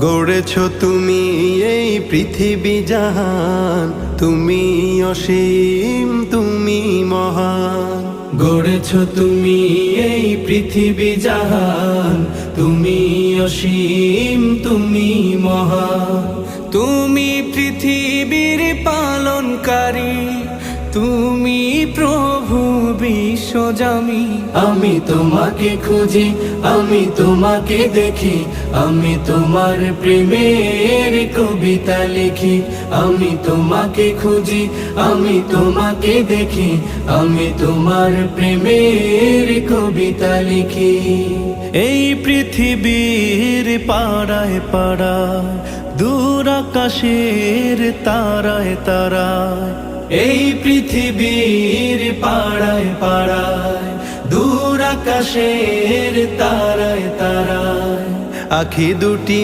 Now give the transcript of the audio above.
গড়েছ তুমি এই পৃথিবী জাহান, তুমি অসীম তুমি মহান। গড়েছ তুমি এই পৃথিবী জাহান, তুমি অসীম তুমি মহান। তুমি পৃথিবীর পালনকারী, তুমি প্রভু বিশ্বজামি। আমি তোমাকে খুঁজি, আমি তোমাকে দেখি, আমি তোমার প্রেমের কবিতা লিখি। আমি তোমাকে খুঁজি, আমি তোমাকে দেখি, আমি তোমার প্রেমের কবিতা লিখি। এই পৃথিবীর পাড়ায় পাড়ায়, দূর আকাশের তারায় তারায়, এই পৃথিবীর পাড়ায় পাড়ায়, দূর আকাশের তারায় তারায়, আখি দুটি